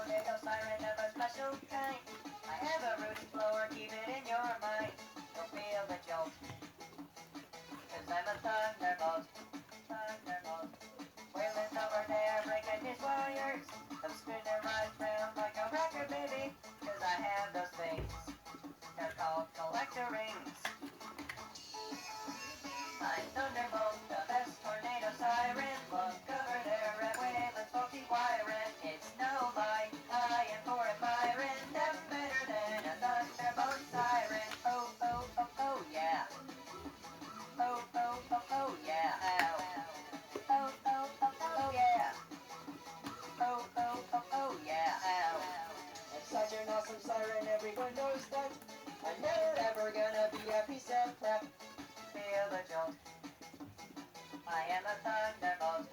tornado siren of a special kind. I have a rooting blower, keep it in your mind. You'll feel the jolt, 'cause I'm a thunderbolt. Thunderbolt. Wailing over there, breaking his wires. I'm spinning right round like a record, baby. 'Cause I have those things. They're called collector rings. I'm Thunderbolt, the best tornado siren. Look over there at Wayland's faulty wiring. It's no lie, I am for admiring them better than a Thunderbolt siren. Oh, oh, oh, oh, yeah. Oh, oh, oh, oh, yeah. Ow. Oh, oh, oh, oh, yeah. Oh, oh, oh, oh, yeah. Ow. It's such an awesome siren, everyone knows that. I'm never ever gonna be a piece of crap. Feel the jolt. I am a thunderbolt.